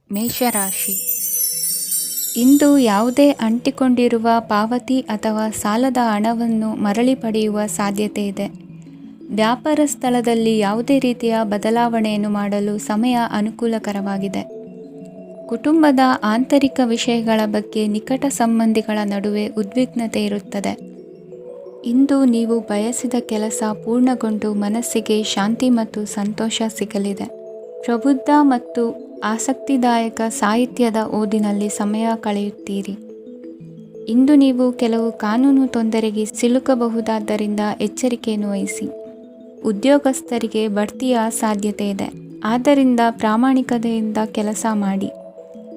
ಮೇಷರಾಶಿ. ಇಂದು ಯಾವುದೇ ಅಂಟಿಕೊಂಡಿರುವ ಪಾವತಿ ಅಥವಾ ಸಾಲದ ಹಣವನ್ನು ಮರಳಿ ಪಡೆಯುವ ಸಾಧ್ಯತೆ ಇದೆ. ವ್ಯಾಪಾರ ಸ್ಥಳದಲ್ಲಿ ಯಾವುದೇ ರೀತಿಯ ಬದಲಾವಣೆಯನ್ನು ಮಾಡಲು ಸಮಯ ಅನುಕೂಲಕರವಾಗಿದೆ. ಕುಟುಂಬದ ಆಂತರಿಕ ವಿಷಯಗಳ ಬಗ್ಗೆ ನಿಕಟ ಸಂಬಂಧಿಗಳ ನಡುವೆ ಉದ್ವಿಗ್ನತೆ ಇರುತ್ತದೆ. ಇಂದು ನೀವು ಬಯಸಿದ ಕೆಲಸ ಪೂರ್ಣಗೊಂಡು ಮನಸ್ಸಿಗೆ ಶಾಂತಿ ಮತ್ತು ಸಂತೋಷ ಸಿಗಲಿದೆ. ಪ್ರಬುದ್ಧ ಮತ್ತು ಆಸಕ್ತಿದಾಯಕ ಸಾಹಿತ್ಯದ ಓದಿನಲ್ಲಿ ಸಮಯ ಕಳೆಯುತ್ತೀರಿ. ಇಂದು ನೀವು ಕೆಲವು ಕಾನೂನು ತೊಂದರೆಗೆ ಸಿಲುಕಬಹುದಾದ್ದರಿಂದ ಎಚ್ಚರಿಕೆಯನ್ನು ವಹಿಸಿ. ಉದ್ಯೋಗಸ್ಥರಿಗೆ ಬಡ್ತಿಯ ಸಾಧ್ಯತೆ ಇದೆ, ಆದ್ದರಿಂದ ಪ್ರಾಮಾಣಿಕತೆಯಿಂದ ಕೆಲಸ ಮಾಡಿ.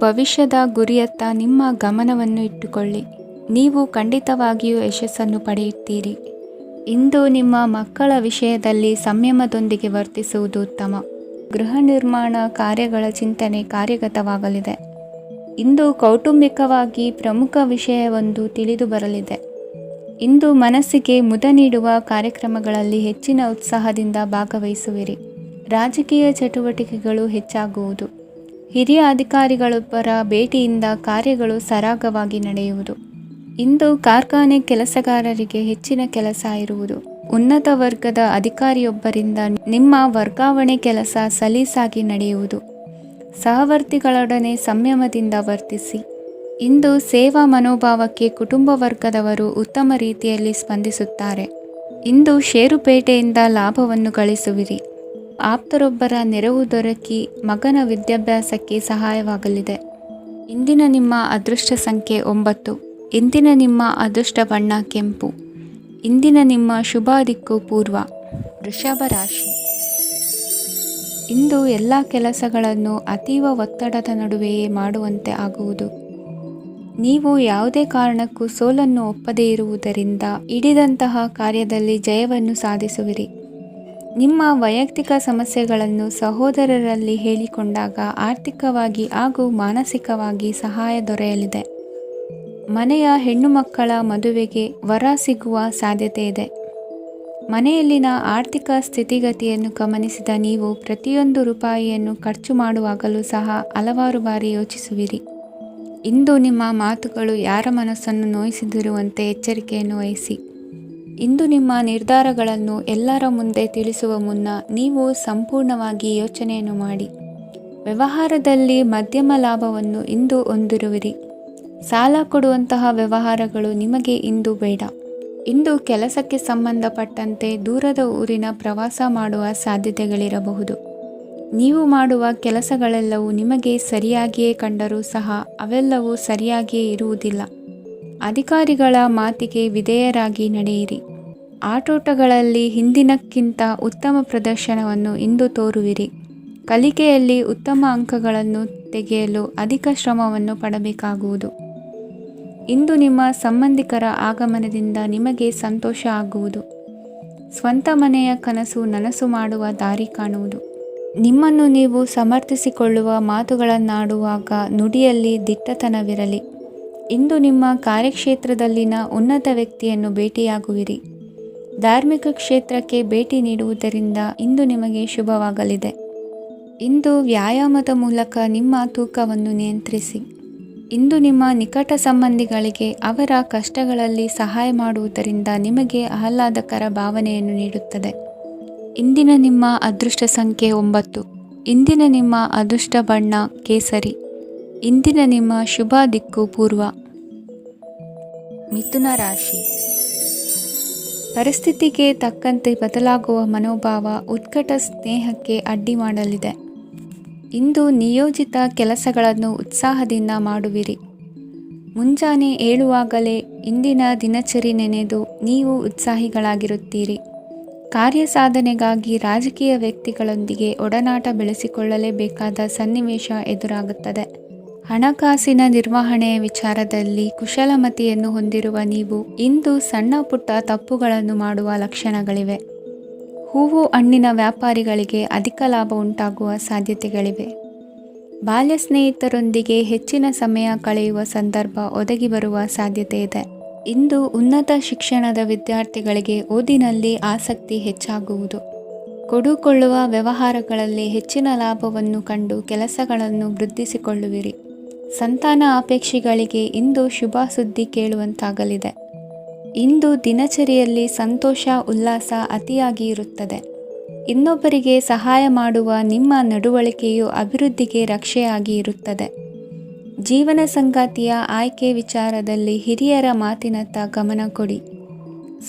ಭವಿಷ್ಯದ ಗುರಿಯತ್ತ ನಿಮ್ಮ ಗಮನವನ್ನು ಇಟ್ಟುಕೊಳ್ಳಿ. ನೀವು ಖಂಡಿತವಾಗಿಯೂ ಯಶಸ್ಸನ್ನು ಪಡೆಯುತ್ತೀರಿ. ಇಂದು ನಿಮ್ಮ ಮಕ್ಕಳ ವಿಷಯದಲ್ಲಿ ಸಂಯಮದೊಂದಿಗೆ ವರ್ತಿಸುವುದು ಉತ್ತಮ. ಗೃಹ ನಿರ್ಮಾಣ ಕಾರ್ಯಗಳ ಚಿಂತನೆ ಕಾರ್ಯಗತವಾಗಲಿದೆ. ಇಂದು ಕೌಟುಂಬಿಕವಾಗಿ ಪ್ರಮುಖ ವಿಷಯವೊಂದು ತಿಳಿದು ಬರಲಿದೆ. ಇಂದು ಮನಸ್ಸಿಗೆ ಮುದ ನೀಡುವ ಕಾರ್ಯಕ್ರಮಗಳಲ್ಲಿ ಹೆಚ್ಚಿನ ಉತ್ಸಾಹದಿಂದ ಭಾಗವಹಿಸುವಿರಿ. ರಾಜಕೀಯ ಚಟುವಟಿಕೆಗಳು ಹೆಚ್ಚಾಗುವುದು. ಹಿರಿಯ ಅಧಿಕಾರಿಗಳೊಬ್ಬರ ಭೇಟಿಯಿಂದ ಕಾರ್ಯಗಳು ಸರಾಗವಾಗಿ ನಡೆಯುವುದು. ಇಂದು ಕಾರ್ಖಾನೆ ಕೆಲಸಗಾರರಿಗೆ ಹೆಚ್ಚಿನ ಕೆಲಸ ಇರುವುದು. ಉನ್ನತ ವರ್ಗದ ಅಧಿಕಾರಿಯೊಬ್ಬರಿಂದ ನಿಮ್ಮ ವರ್ಗಾವಣೆ ಕೆಲಸ ಸಲೀಸಾಗಿ ನಡೆಯುವುದು. ಸಹವರ್ತಿಗಳೊಡನೆ ಸಂಯಮದಿಂದ ವರ್ತಿಸಿ. ಇಂದು ಸೇವಾ ಮನೋಭಾವಕ್ಕೆ ಕುಟುಂಬ ವರ್ಗದವರು ಉತ್ತಮ ರೀತಿಯಲ್ಲಿ ಸ್ಪಂದಿಸುತ್ತಾರೆ. ಇಂದು ಷೇರುಪೇಟೆಯಿಂದ ಲಾಭವನ್ನು ಗಳಿಸುವಿರಿ. ಆಪ್ತರೊಬ್ಬರ ನೆರವು ದೊರಕಿ ಮಗನ ವಿದ್ಯಾಭ್ಯಾಸಕ್ಕೆ ಸಹಾಯವಾಗಲಿದೆ. ಇಂದಿನ ನಿಮ್ಮ ಅದೃಷ್ಟ ಸಂಖ್ಯೆ 9. ಇಂದಿನ ನಿಮ್ಮ ಅದೃಷ್ಟ ಬಣ್ಣ ಕೆಂಪು. ಇಂದಿನ ನಿಮ್ಮ ಶುಭ ದಿಕ್ಕು ಪೂರ್ವ. ವೃಷಭ ರಾಶಿ. ಇಂದು ಎಲ್ಲ ಕೆಲಸಗಳನ್ನು ಅತೀವ ಒತ್ತಡದ ನಡುವೆಯೇ ಮಾಡುವಂತೆ ಆಗುವುದು. ನೀವು ಯಾವುದೇ ಕಾರಣಕ್ಕೂ ಸೋಲನ್ನು ಒಪ್ಪದೇ ಇರುವುದರಿಂದ ಹಿಡಿದಂತಹ ಕಾರ್ಯದಲ್ಲಿ ಜಯವನ್ನು ಸಾಧಿಸುವಿರಿ. ನಿಮ್ಮ ವೈಯಕ್ತಿಕ ಸಮಸ್ಯೆಗಳನ್ನು ಸಹೋದರರಲ್ಲಿ ಹೇಳಿಕೊಂಡಾಗ ಆರ್ಥಿಕವಾಗಿ ಹಾಗೂ ಮಾನಸಿಕವಾಗಿ ಸಹಾಯ ದೊರೆಯಲಿದೆ. ಮನೆಯ ಹೆಣ್ಣು ಮಕ್ಕಳ ಮದುವೆಗೆ ವರ ಸಿಗುವ ಸಾಧ್ಯತೆ ಇದೆ. ಮನೆಯಲ್ಲಿನ ಆರ್ಥಿಕ ಸ್ಥಿತಿಗತಿಯನ್ನು ಗಮನಿಸಿದ ನೀವು ಪ್ರತಿಯೊಂದು ರೂಪಾಯಿಯನ್ನು ಖರ್ಚು ಮಾಡುವಾಗಲೂ ಸಹ ಹಲವಾರು ಬಾರಿ ಯೋಚಿಸುವಿರಿ. ಇಂದು ನಿಮ್ಮ ಮಾತುಗಳು ಯಾರ ಮನಸ್ಸನ್ನು ನೋಯಿಸಿದಿರುವಂತೆ ಎಚ್ಚರಿಕೆಯನ್ನು ವಹಿಸಿ. ಇಂದು ನಿಮ್ಮ ನಿರ್ಧಾರಗಳನ್ನು ಎಲ್ಲರ ಮುಂದೆ ತಿಳಿಸುವ ಮುನ್ನ ನೀವು ಸಂಪೂರ್ಣವಾಗಿ ಯೋಚನೆಯನ್ನು ಮಾಡಿ. ವ್ಯವಹಾರದಲ್ಲಿ ಮಧ್ಯಮ ಲಾಭವನ್ನು ಇಂದು ಹೊಂದಿರುವಿರಿ. ಸಾಲ ಕೊಡುವಂತಹ ವ್ಯವಹಾರಗಳು ನಿಮಗೆ ಇಂದು ಬೇಡ. ಇಂದು ಕೆಲಸಕ್ಕೆ ಸಂಬಂಧಪಟ್ಟಂತೆ ದೂರದ ಊರಿನ ಪ್ರವಾಸ ಮಾಡುವ ಸಾಧ್ಯತೆಗಳಿರಬಹುದು. ನೀವು ಮಾಡುವ ಕೆಲಸಗಳೆಲ್ಲವೂ ನಿಮಗೆ ಸರಿಯಾಗಿಯೇ ಕಂಡರೂ ಸಹ ಅವೆಲ್ಲವೂ ಸರಿಯಾಗಿಯೇ ಇರುವುದಿಲ್ಲ. ಅಧಿಕಾರಿಗಳ ಮಾತಿಗೆ ವಿಧೇಯರಾಗಿ ನಡೆಯಿರಿ. ಆಟೋಟಗಳಲ್ಲಿ ಹಿಂದಿನಕ್ಕಿಂತ ಉತ್ತಮ ಪ್ರದರ್ಶನವನ್ನು ಇಂದು ತೋರುವಿರಿ. ಕಲಿಕೆಯಲ್ಲಿ ಉತ್ತಮ ಅಂಕಗಳನ್ನು ತೆಗೆಯಲು ಅಧಿಕ ಶ್ರಮವನ್ನು ಪಡಬೇಕಾಗುವುದು. ಇಂದು ನಿಮ್ಮ ಸಂಬಂಧಿಕರ ಆಗಮನದಿಂದ ನಿಮಗೆ ಸಂತೋಷ ಆಗುವುದು. ಸ್ವಂತ ಮನೆಯ ಕನಸು ನನಸು ಮಾಡುವ ದಾರಿ ಕಾಣುವುದು. ನಿಮ್ಮನ್ನು ನೀವು ಸಮರ್ಥಿಸಿಕೊಳ್ಳುವ ಮಾತುಗಳನ್ನಾಡುವಾಗ ನುಡಿಯಲ್ಲಿ ದಿಟ್ಟತನವಿರಲಿ. ಇಂದು ನಿಮ್ಮ ಕಾರ್ಯಕ್ಷೇತ್ರದಲ್ಲಿನ ಉನ್ನತ ವ್ಯಕ್ತಿಯನ್ನು ಭೇಟಿಯಾಗುವಿರಿ. ಧಾರ್ಮಿಕ ಕ್ಷೇತ್ರಕ್ಕೆ ಭೇಟಿ ನೀಡುವುದರಿಂದ ಇಂದು ನಿಮಗೆ ಶುಭವಾಗಲಿದೆ. ಇಂದು ವ್ಯಾಯಾಮದ ಮೂಲಕ ನಿಮ್ಮ ತೂಕವನ್ನು ನಿಯಂತ್ರಿಸಿ. ಇಂದು ನಿಮ್ಮ ನಿಕಟ ಸಂಬಂಧಿಗಳಿಗೆ ಅವರ ಕಷ್ಟಗಳಲ್ಲಿ ಸಹಾಯ ಮಾಡುವುದರಿಂದ ನಿಮಗೆ ಆಹ್ಲಾದಕರ ಭಾವನೆಯನ್ನು ನೀಡುತ್ತದೆ. ಇಂದಿನ ನಿಮ್ಮ ಅದೃಷ್ಟ ಸಂಖ್ಯೆ 9. ಇಂದಿನ ನಿಮ್ಮ ಅದೃಷ್ಟ ಬಣ್ಣ ಕೇಸರಿ. ಇಂದಿನ ನಿಮ್ಮ ಶುಭ ದಿಕ್ಕು ಪೂರ್ವ. ಮಿಥುನ ರಾಶಿ. ಪರಿಸ್ಥಿತಿಗೆ ತಕ್ಕಂತೆ ಬದಲಾಗುವ ಮನೋಭಾವ ಉತ್ಕಟ ಸ್ನೇಹಕ್ಕೆ ಅಡ್ಡಿ ಮಾಡಲಿದೆ. ಇಂದು ನಿಯೋಜಿತ ಕೆಲಸಗಳನ್ನು ಉತ್ಸಾಹದಿಂದ ಮಾಡುವಿರಿ. ಮುಂಜಾನೆ ಏಳುವಾಗಲೇ ಇಂದಿನ ದಿನಚರಿ ನೆನೆದು ನೀವು ಉತ್ಸಾಹಿಗಳಾಗಿರುತ್ತೀರಿ. ಕಾರ್ಯ ಸಾಧನೆಗಾಗಿ ರಾಜಕೀಯ ವ್ಯಕ್ತಿಗಳೊಂದಿಗೆ ಒಡನಾಟ ಬೆಳೆಸಿಕೊಳ್ಳಲೇಬೇಕಾದ ಸನ್ನಿವೇಶ ಎದುರಾಗುತ್ತದೆ. ಹಣಕಾಸಿನ ನಿರ್ವಹಣೆಯ ವಿಚಾರದಲ್ಲಿ ಕುಶಲಮತಿಯನ್ನು ಹೊಂದಿರುವ ನೀವು ಇಂದು ಸಣ್ಣ ಪುಟ್ಟ ತಪ್ಪುಗಳನ್ನು ಮಾಡುವ ಲಕ್ಷಣಗಳಿವೆ. ಹೂವು ಹಣ್ಣಿನ ವ್ಯಾಪಾರಿಗಳಿಗೆ ಅಧಿಕ ಲಾಭ ಉಂಟಾಗುವ ಸಾಧ್ಯತೆಗಳಿವೆ. ಬಾಲ್ಯ ಸ್ನೇಹಿತರೊಂದಿಗೆ ಹೆಚ್ಚಿನ ಸಮಯ ಕಳೆಯುವ ಸಂದರ್ಭ ಒದಗಿ ಬರುವ ಸಾಧ್ಯತೆ ಇದೆ. ಇಂದು ಉನ್ನತ ಶಿಕ್ಷಣದ ವಿದ್ಯಾರ್ಥಿಗಳಿಗೆ ಓದಿನಲ್ಲಿ ಆಸಕ್ತಿ ಹೆಚ್ಚಾಗುವುದು. ಕೊಡುಕೊಳ್ಳುವ ವ್ಯವಹಾರಗಳಲ್ಲಿ ಹೆಚ್ಚಿನ ಲಾಭವನ್ನು ಕಂಡು ಕೆಲಸಗಳನ್ನು ವೃದ್ಧಿಸಿಕೊಳ್ಳುವಿರಿ. ಸಂತಾನ ಅಪೇಕ್ಷಿಗಳಿಗೆ ಇಂದು ಶುಭ ಸುದ್ದಿ ಕೇಳುವಂತಾಗಲಿದೆ. ಇಂದು ದಿನಚರಿಯಲ್ಲಿ ಸಂತೋಷ ಉಲ್ಲಾಸ ಅತಿಯಾಗಿ ಇರುತ್ತದೆ. ಇನ್ನೊಬ್ಬರಿಗೆ ಸಹಾಯ ಮಾಡುವ ನಿಮ್ಮ ನಡವಳಿಕೆಯು ಅಭಿವೃದ್ಧಿಗೆ ರಕ್ಷೆಯಾಗಿ ಇರುತ್ತದೆ. ಜೀವನ ಸಂಗಾತಿಯ ಆಯ್ಕೆ ವಿಚಾರದಲ್ಲಿ ಹಿರಿಯರ ಮಾತಿನತ್ತ ಗಮನ ಕೊಡಿ.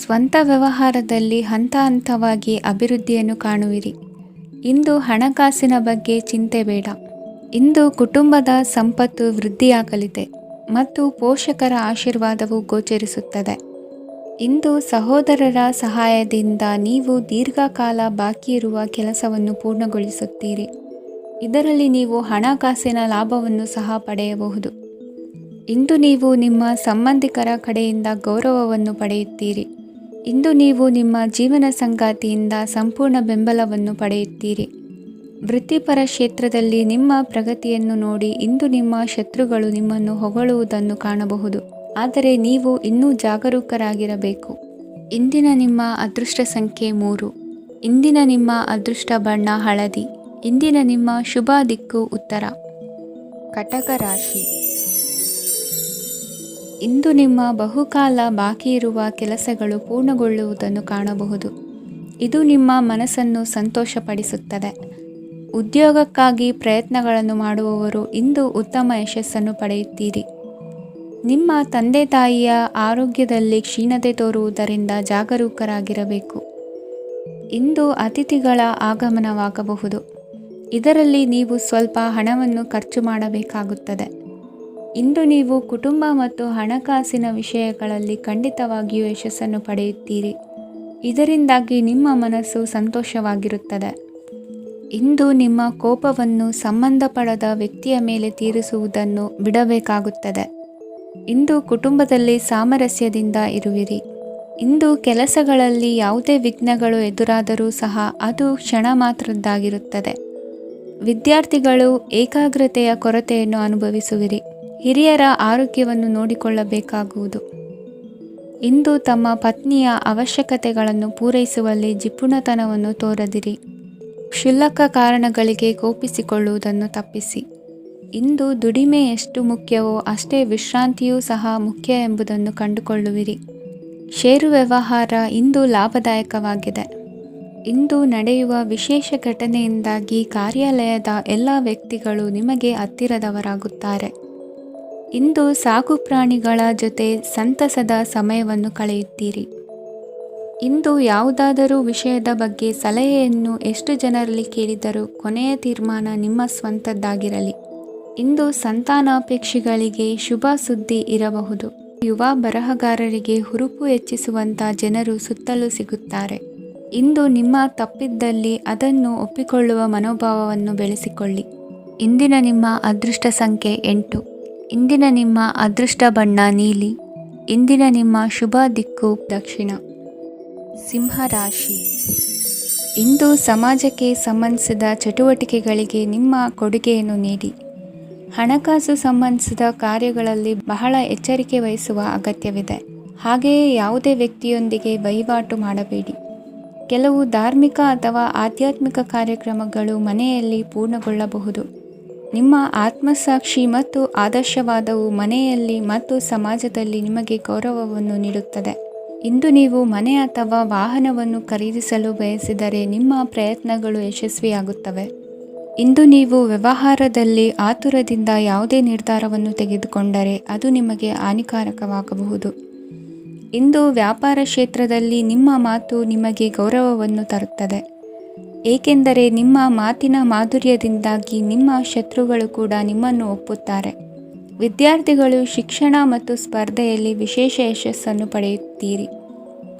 ಸ್ವಂತ ವ್ಯವಹಾರದಲ್ಲಿ ಹಂತ ಹಂತವಾಗಿ ಅಭಿವೃದ್ಧಿಯನ್ನು ಕಾಣುವಿರಿ. ಇಂದು ಹಣಕಾಸಿನ ಬಗ್ಗೆ ಚಿಂತೆ ಬೇಡ. ಇಂದು ಕುಟುಂಬದ ಸಂಪತ್ತು ವೃದ್ಧಿಯಾಗಲಿದೆ ಮತ್ತು ಪೋಷಕರ ಆಶೀರ್ವಾದವು ಗೋಚರಿಸುತ್ತದೆ. ಇಂದು ಸಹೋದರರ ಸಹಾಯದಿಂದ ನೀವು ದೀರ್ಘಕಾಲ ಬಾಕಿ ಇರುವ ಕೆಲಸವನ್ನು ಪೂರ್ಣಗೊಳಿಸುತ್ತೀರಿ. ಇದರಲ್ಲಿ ನೀವು ಹಣಕಾಸಿನ ಲಾಭವನ್ನು ಸಹ ಪಡೆಯಬಹುದು. ಇಂದು ನೀವು ನಿಮ್ಮ ಸಂಬಂಧಿಕರ ಕಡೆಯಿಂದ ಗೌರವವನ್ನು ಪಡೆಯುತ್ತೀರಿ. ಇಂದು ನೀವು ನಿಮ್ಮ ಜೀವನ ಸಂಗಾತಿಯಿಂದ ಸಂಪೂರ್ಣ ಬೆಂಬಲವನ್ನು ಪಡೆಯುತ್ತೀರಿ. ವೃತ್ತಿಪರ ಕ್ಷೇತ್ರದಲ್ಲಿ ನಿಮ್ಮ ಪ್ರಗತಿಯನ್ನು ನೋಡಿ ಇಂದು ನಿಮ್ಮ ಶತ್ರುಗಳು ನಿಮ್ಮನ್ನು ಹೊಗಳುವುದನ್ನು ಕಾಣಬಹುದು. ಆದರೆ ನೀವು ಇನ್ನೂ ಜಾಗರೂಕರಾಗಿರಬೇಕು. ಇಂದಿನ ನಿಮ್ಮ ಅದೃಷ್ಟ ಸಂಖ್ಯೆ 3. ಇಂದಿನ ನಿಮ್ಮ ಅದೃಷ್ಟ ಬಣ್ಣ ಹಳದಿ. ಇಂದಿನ ನಿಮ್ಮ ಶುಭ ದಿಕ್ಕು ಉತ್ತರ. ಕಟಕ ರಾಶಿ. ಇಂದು ನಿಮ್ಮ ಬಹುಕಾಲ ಬಾಕಿ ಇರುವ ಕೆಲಸಗಳು ಪೂರ್ಣಗೊಳ್ಳುವುದನ್ನು ಕಾಣಬಹುದು. ಇದು ನಿಮ್ಮ ಮನಸ್ಸನ್ನು ಸಂತೋಷಪಡಿಸುತ್ತದೆ. ಉದ್ಯೋಗಕ್ಕಾಗಿ ಪ್ರಯತ್ನಗಳನ್ನು ಮಾಡುವವರು ಇಂದು ಉತ್ತಮ ಯಶಸ್ಸನ್ನು ಪಡೆಯುತ್ತೀರಿ. ನಿಮ್ಮ ತಂದೆ ತಾಯಿಯ ಆರೋಗ್ಯದಲ್ಲಿ ಕ್ಷೀಣತೆ ತೋರುವುದರಿಂದ ಜಾಗರೂಕರಾಗಿರಬೇಕು. ಇಂದು ಅತಿಥಿಗಳ ಆಗಮನವಾಗಬಹುದು. ಇದರಲ್ಲಿ ನೀವು ಸ್ವಲ್ಪ ಹಣವನ್ನು ಖರ್ಚು ಮಾಡಬೇಕಾಗುತ್ತದೆ. ಇಂದು ನೀವು ಕುಟುಂಬ ಮತ್ತು ಹಣಕಾಸಿನ ವಿಷಯಗಳಲ್ಲಿ ಖಂಡಿತವಾಗಿಯೂ ಯಶಸ್ಸನ್ನು ಪಡೆಯುತ್ತೀರಿ. ಇದರಿಂದಾಗಿ ನಿಮ್ಮ ಮನಸ್ಸು ಸಂತೋಷವಾಗಿರುತ್ತದೆ. ಇಂದು ನಿಮ್ಮ ಕೋಪವನ್ನು ಸಂಬಂಧಪಡದ ವ್ಯಕ್ತಿಯ ಮೇಲೆ ತೀರಿಸುವುದನ್ನು ಬಿಡಬೇಕಾಗುತ್ತದೆ. ಇಂದು ಕುಟುಂಬದಲ್ಲಿ ಸಾಮರಸ್ಯದಿಂದ ಇರುವಿರಿ. ಇಂದು ಕೆಲಸಗಳಲ್ಲಿ ಯಾವುದೇ ವಿಘ್ನಗಳು ಎದುರಾದರೂ ಸಹ ಅದು ಕ್ಷಣ ಮಾತ್ರದ್ದಾಗಿರುತ್ತದೆ. ವಿದ್ಯಾರ್ಥಿಗಳು ಏಕಾಗ್ರತೆಯ ಕೊರತೆಯನ್ನು ಅನುಭವಿಸುವಿರಿ. ಹಿರಿಯರ ಆರೋಗ್ಯವನ್ನು ನೋಡಿಕೊಳ್ಳಬೇಕಾಗುವುದು. ಇಂದು ತಮ್ಮ ಪತ್ನಿಯ ಅವಶ್ಯಕತೆಗಳನ್ನು ಪೂರೈಸುವಲ್ಲಿ ಜಿಪುಣತನವನ್ನು ತೋರದಿರಿ. ಕ್ಷುಲ್ಲಕ ಕಾರಣಗಳಿಗೆ ಕೋಪಿಸಿಕೊಳ್ಳುವುದನ್ನು ತಪ್ಪಿಸಿ. ಇಂದು ದುಡಿಮೆ ಎಷ್ಟು ಮುಖ್ಯವೋ ಅಷ್ಟೇ ವಿಶ್ರಾಂತಿಯೂ ಸಹ ಮುಖ್ಯ ಎಂಬುದನ್ನು ಕಂಡುಕೊಳ್ಳುವಿರಿ. ಷೇರು ವ್ಯವಹಾರ ಇಂದು ಲಾಭದಾಯಕವಾಗಿದೆ. ಇಂದು ನಡೆಯುವ ವಿಶೇಷ ಘಟನೆಯಿಂದಾಗಿ ಕಾರ್ಯಾಲಯದ ಎಲ್ಲ ವ್ಯಕ್ತಿಗಳು ನಿಮಗೆ ಹತ್ತಿರದವರಾಗುತ್ತಾರೆ. ಇಂದು ಸಾಕು ಪ್ರಾಣಿಗಳ ಜೊತೆ ಸಂತಸದ ಸಮಯವನ್ನು ಕಳೆಯುತ್ತೀರಿ. ಇಂದು ಯಾವುದಾದರೂ ವಿಷಯದ ಬಗ್ಗೆ ಸಲಹೆಯನ್ನು ಎಷ್ಟು ಜನರಲ್ಲಿ ಕೇಳಿದರೂ ಕೊನೆಯ ತೀರ್ಮಾನ ನಿಮ್ಮ ಸ್ವಂತದ್ದಾಗಿರಲಿ. ಇಂದು ಸಂತಾನಾಪೇಕ್ಷಿಗಳಿಗೆ ಶುಭ ಸುದ್ದಿ ಇರಬಹುದು. ಯುವ ಬರಹಗಾರರಿಗೆ ಹುರುಪು ಹೆಚ್ಚಿಸುವಂಥ ಜನರು ಸುತ್ತಲೂ ಸಿಗುತ್ತಾರೆ. ಇಂದು ನಿಮ್ಮ ತಪ್ಪಿದ್ದಲ್ಲಿ ಅದನ್ನು ಒಪ್ಪಿಕೊಳ್ಳುವ ಮನೋಭಾವವನ್ನು ಬೆಳೆಸಿಕೊಳ್ಳಿ. ಇಂದಿನ ನಿಮ್ಮ ಅದೃಷ್ಟ ಸಂಖ್ಯೆ 8. ಇಂದಿನ ನಿಮ್ಮ ಅದೃಷ್ಟ ಬಣ್ಣ ನೀಲಿ. ಇಂದಿನ ನಿಮ್ಮ ಶುಭ ದಿಕ್ಕು ದಕ್ಷಿಣ. ಸಿಂಹರಾಶಿ. ಇಂದು ಸಮಾಜಕ್ಕೆ ಸಂಬಂಧಿಸಿದ ಚಟುವಟಿಕೆಗಳಿಗೆ ನಿಮ್ಮ ಕೊಡುಗೆಯನ್ನು ನೀಡಿ. ಹಣಕಾಸು ಸಂಬಂಧಿಸಿದ ಕಾರ್ಯಗಳಲ್ಲಿ ಬಹಳ ಎಚ್ಚರಿಕೆ ವಹಿಸುವ ಅಗತ್ಯವಿದೆ. ಹಾಗೆಯೇ ಯಾವುದೇ ವ್ಯಕ್ತಿಯೊಂದಿಗೆ ವಹಿವಾಟು ಮಾಡಬೇಡಿ. ಕೆಲವು ಧಾರ್ಮಿಕ ಅಥವಾ ಆಧ್ಯಾತ್ಮಿಕ ಕಾರ್ಯಕ್ರಮಗಳು ಮನೆಯಲ್ಲಿ ಪೂರ್ಣಗೊಳ್ಳಬಹುದು. ನಿಮ್ಮ ಆತ್ಮಸಾಕ್ಷಿ ಮತ್ತು ಆದರ್ಶವಾದವು ಮನೆಯಲ್ಲಿ ಮತ್ತು ಸಮಾಜದಲ್ಲಿ ನಿಮಗೆ ಗೌರವವನ್ನು ನೀಡುತ್ತದೆ. ಇಂದು ನೀವು ಮನೆ ಅಥವಾ ವಾಹನವನ್ನು ಖರೀದಿಸಲು ಬಯಸಿದರೆ ನಿಮ್ಮ ಪ್ರಯತ್ನಗಳು ಯಶಸ್ವಿಯಾಗುತ್ತವೆ. ಇಂದು ನೀವು ವ್ಯವಹಾರದಲ್ಲಿ ಆತುರದಿಂದ ಯಾವುದೇ ನಿರ್ಧಾರವನ್ನು ತೆಗೆದುಕೊಂಡರೆ ಅದು ನಿಮಗೆ ಹಾನಿಕಾರಕವಾಗಬಹುದು. ಇಂದು ವ್ಯಾಪಾರ ಕ್ಷೇತ್ರದಲ್ಲಿ ನಿಮ್ಮ ಮಾತು ನಿಮಗೆ ಗೌರವವನ್ನು ತರುತ್ತದೆ. ಏಕೆಂದರೆ ನಿಮ್ಮ ಮಾತಿನ ಮಾಧುರ್ಯದಿಂದಾಗಿ ನಿಮ್ಮ ಶತ್ರುಗಳು ಕೂಡ ನಿಮ್ಮನ್ನು ಒಪ್ಪುತ್ತಾರೆ. ವಿದ್ಯಾರ್ಥಿಗಳು ಶಿಕ್ಷಣ ಮತ್ತು ಸ್ಪರ್ಧೆಯಲ್ಲಿ ವಿಶೇಷ ಯಶಸ್ಸನ್ನು ಪಡೆಯುತ್ತೀರಿ.